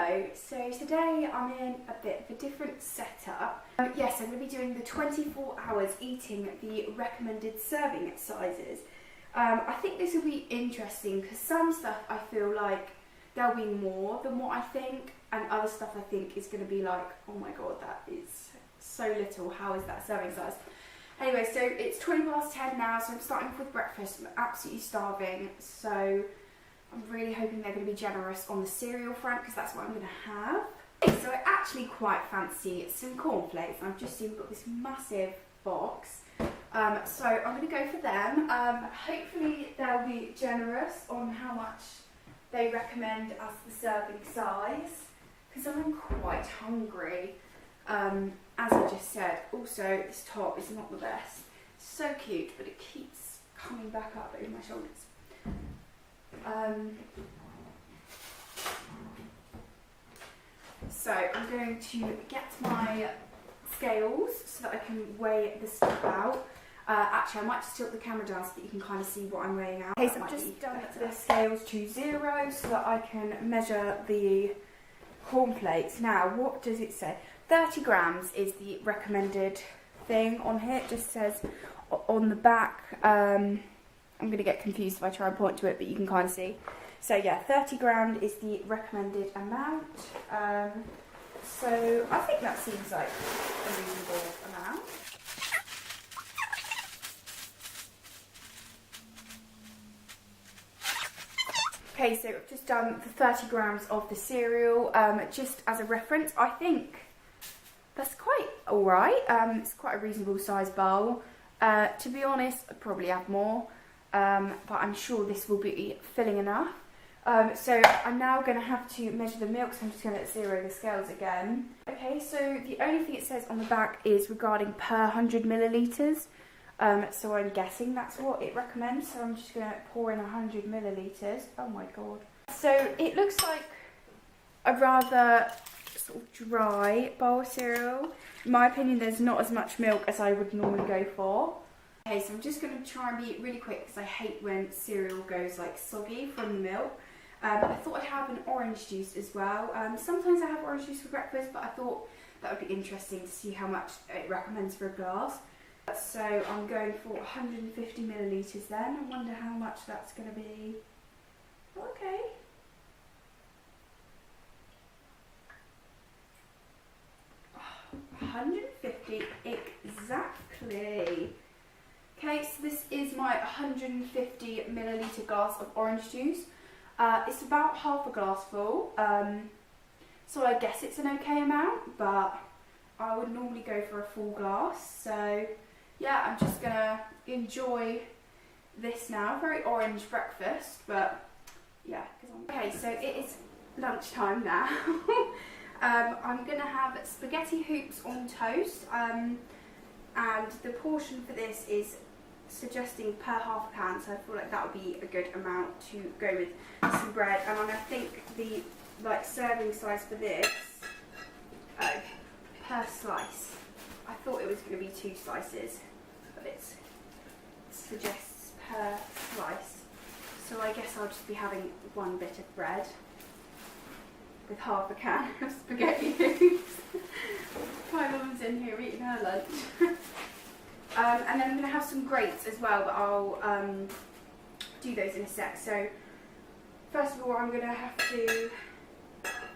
Hello, so today I'm in a bit of a different setup. Yes, I'm going to be doing the 24 hours eating the recommended serving sizes. I think this will be interesting because some stuff I feel like there'll be more than what I think, and other stuff I think is going to be like, oh my god, that is so little, how is that serving size? Anyway, so it's 10:20 now, so I'm starting off with breakfast. I'm absolutely starving, so I'm really hoping they're going to be generous on the cereal front because that's what I'm going to have. Okay, so I actually quite fancy some cornflakes. I've just seen we've got this massive box, so I'm going to go for them. Hopefully they'll be generous on how much they recommend as the serving size because I'm quite hungry. As I just said, also this top is not the best. It's so cute, but it keeps coming back up over my shoulders. So I'm going to get my scales so that I can weigh the stuff out. Actually, I might just tilt the camera down so that you can kind of see what I'm weighing out. Okay, so I've just done the scales to 0 so that I can measure the cornflakes. Now, what does it say? 30 grams is the recommended thing on here. It just says on the back. I'm going to get confused if I try and point to it, but you can kind of see. So yeah, 30 grams is the recommended amount. So I think that seems like a reasonable amount. Okay, so I've just done the 30 grams of the cereal. Just as a reference, I think that's quite alright. It's quite a reasonable size bowl. To be honest, I'd probably have more. But I'm sure this will be filling enough. So I'm now going to have to measure the milk, so I'm just going to zero the scales again. Okay, so the only thing it says on the back is regarding per 100 millilitres. So I'm guessing that's what it recommends. So I'm just going to pour in 100 millilitres. Oh my god. So it looks like a rather sort of dry bowl of cereal. In my opinion, there's not as much milk as I would normally go for. Okay, so I'm just going to try and be really quick because I hate when cereal goes like soggy from the milk. I thought I'd have an orange juice as well. Sometimes I have orange juice for breakfast, but I thought that would be interesting to see how much it recommends for a glass. So I'm going for 150 millilitres then. I wonder how much that's going to be. Okay. Oh, 150 exactly. Okay, so this is my 150 millilitre glass of orange juice. It's about half a glass full, so I guess it's an okay amount, but I would normally go for a full glass. So yeah, I'm just gonna enjoy this now. Very orange breakfast, but yeah. Okay, so it is lunchtime now. I'm gonna have spaghetti hoops on toast, and the portion for this is suggesting per half a can, so I feel like that would be a good amount to go with some bread. And I think the serving size for this, per slice, I thought it was going to be 2 slices, but it suggests per slice, so I guess I'll just be having 1 bit of bread with half a can of spaghetti hoops. My mum's in here eating her lunch. And then I'm going to have some grapes as well, but I'll do those in a sec. So first of all, I'm going to have to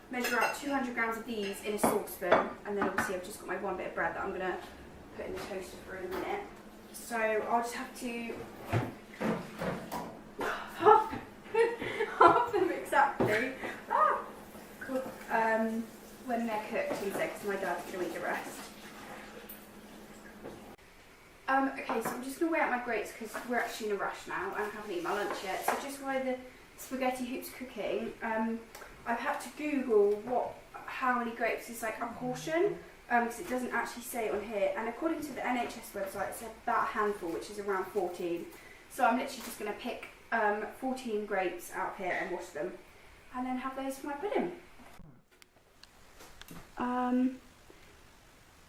measure out 200 grams of these in a saucepan, and then obviously I've just got my 1 bit of bread that I'm going to put in the toaster for in a minute. So I'll just have to half them exactly. When they're cooked, because my dad's going to eat the rest. Okay, so I'm just going to weigh out my grapes because we're actually in a rush now and I haven't eaten my lunch yet. So just while the spaghetti hoops cooking, I've had to Google how many grapes is like a portion, because it doesn't actually say it on here. And according to the NHS website, it's about a handful, which is around 14. So I'm literally just going to pick 14 grapes out of here and wash them, and then have those for my pudding.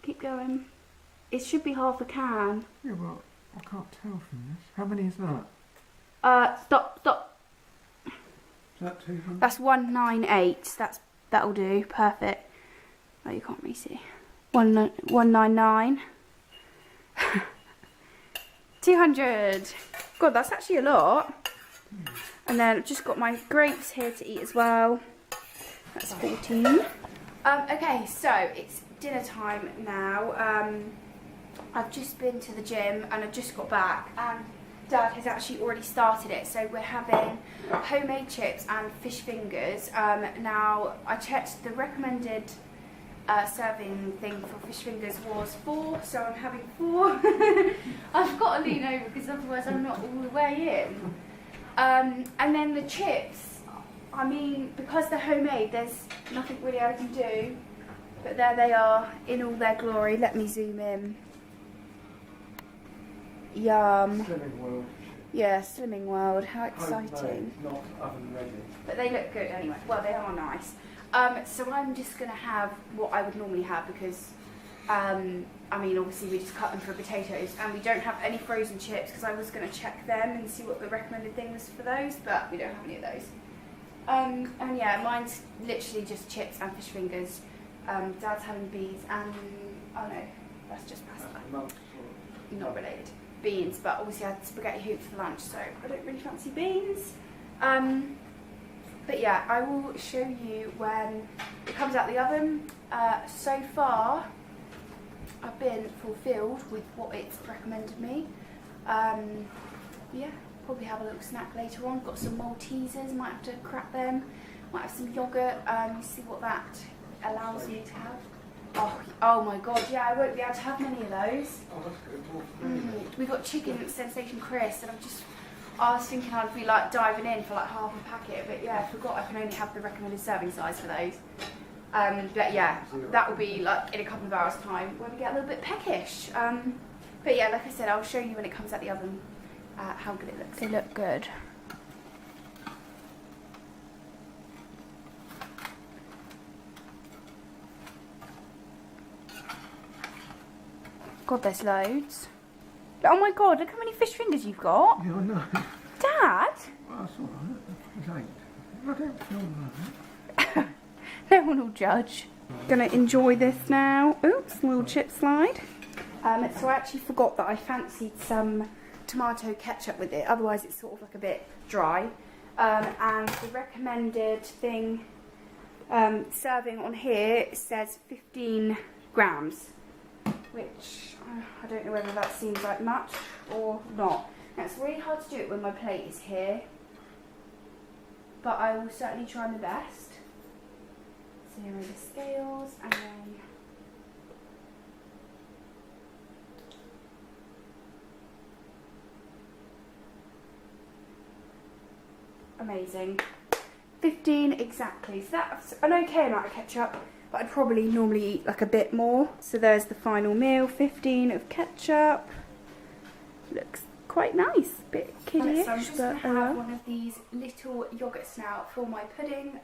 Keep going. It should be half a can. Yeah, well, I can't tell from this. How many is that? Stop. Is that 200? That's 198. That's that'll do. Perfect. Oh, you can't really see. 199. 200. God, that's actually a lot. And then I've just got my grapes here to eat as well. That's 14. Okay, so it's dinner time now. I've just been to the gym and I've just got back, and Dad has actually already started it. So we're having homemade chips and fish fingers. Now I checked the recommended serving thing for fish fingers was 4, so I'm having 4. I've got to lean over because otherwise I'm not all the way in. And then the chips, I mean, because they're homemade, there's nothing really I can do. But there they are in all their glory. Let me zoom in. Yum. Slimming World. Yeah, Slimming World. How exciting. Homemade, not oven ready. But they look good anyway. Well, they are nice. So I'm just going to have what I would normally have because, I mean, obviously we just cut them for potatoes, and we don't have any frozen chips because I was going to check them and see what the recommended thing was for those, but we don't have any of those. And yeah, mine's literally just chips and fish fingers. Dad's having beans and, oh no, that's just pasta. Not related. Beans, but obviously I had spaghetti hoops for lunch, so I don't really fancy beans. But yeah, I will show you when it comes out the oven. So far, I've been fulfilled with what it's recommended me. Yeah, probably have a little snack later on. Got some Maltesers, might have to crack them. Might have some yoghurt, see what that allows me to have. Oh my god, yeah, I won't be able to have many of those. Oh, that's good. We got chicken Sensation Crisp, and I was thinking I'd be like diving in for like half a packet, but yeah, I forgot I can only have the recommended serving size for those. But yeah, that will be like in a couple of hours time when we get a little bit peckish. But yeah, like I said, I'll show you when it comes out the oven how good it looks. They look good. God, there's loads. Oh my god, look how many fish fingers you've got. Yeah, I know. Dad? Well, that's all right. There's 8. I don't feel that. No one will judge. Gonna enjoy this now. Oops, little chip slide. So I actually forgot that I fancied some tomato ketchup with it. Otherwise it's sort of like a bit dry. And the recommended thing serving on here says 15 grams. Which I don't know whether that seems like much or not. Now it's really hard to do it when my plate is here, but I will certainly try my best. So here are the scales, and then amazing. 15 exactly. So that's an okay amount of ketchup. But I'd probably normally eat like a bit more. So there's the final meal, 15 of ketchup. Looks quite nice, bit kiddie-ish. So I'm just going to have one of these little yoghurts now for my pudding.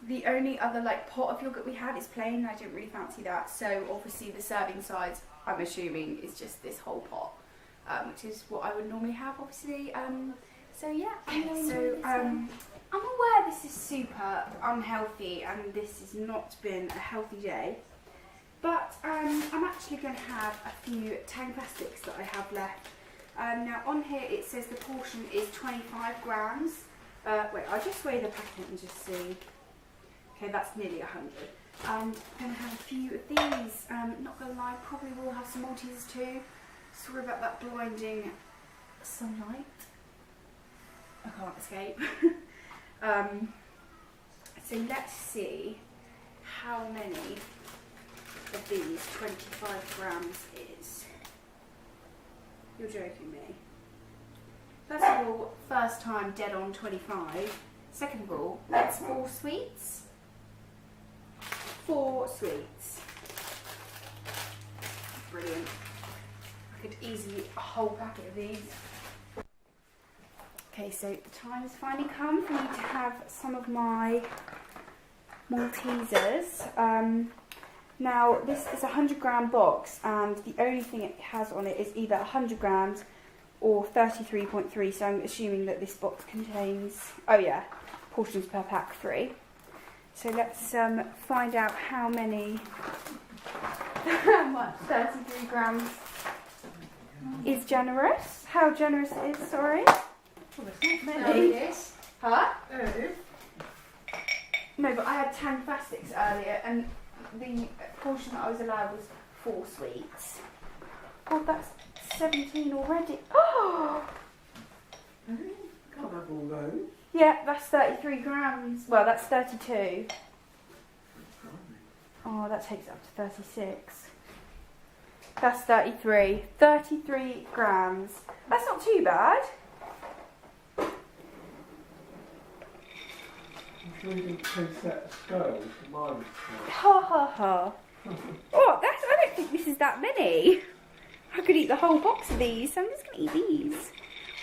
The only other like pot of yoghurt we had is plain, and I didn't really fancy that. So obviously the serving size, I'm assuming, is just this whole pot, which is what I would normally have, obviously. So yeah, I'm aware this is super unhealthy and this has not been a healthy day, but I'm actually going to have a few Tang plastics that I have left. Now on here it says the portion is 25 grams. Wait, I'll just weigh the packet and just see. Okay, that's nearly 100. And I'm going to have a few of these. Not going to lie, probably will have some Maltesers too. Sorry about that blinding sunlight. I can't escape. So let's see how many of these 25 grams is. You're joking me. First of all, first time dead on 25. Second of all, that's 4 sweets. 4 sweets. Brilliant. I could easily eat a whole packet of these. Okay, so the time has finally come for me to have some of my Maltesers. Now, this is a 100-gram box, and the only thing it has on it is either 100 grams or 33.3, so I'm assuming that this box contains, oh yeah, portions per pack 3. So let's find out how much 33 grams is generous. How generous it is, sorry. Well, it's not Many. Yes. Huh? there it is. No, but I had 10 plastics earlier and the portion that I was allowed was 4 sweets. God, that's 17 already. Oh! Can't have all those. Yeah, that's 33 grams. Well, that's 32. Oh, that takes it up to 36. That's 33. 33 grams. That's not too bad. I'm sure you didn't taste that scale for mine. Ha ha ha. Oh, I don't think this is that many. I could eat the whole box of these, so I'm just going to eat these.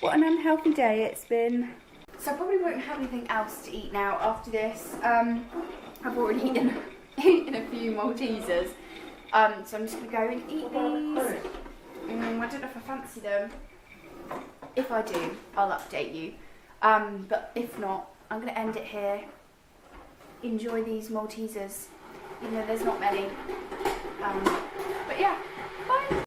What an unhealthy day it's been. So I probably won't have anything else to eat now after this. I've already eaten a few Maltesers. So I'm just going to go and eat these. I don't know if I fancy them. If I do, I'll update you. But if not, I'm going to end it here. Enjoy these Maltesers, even though there's not many. But yeah, bye.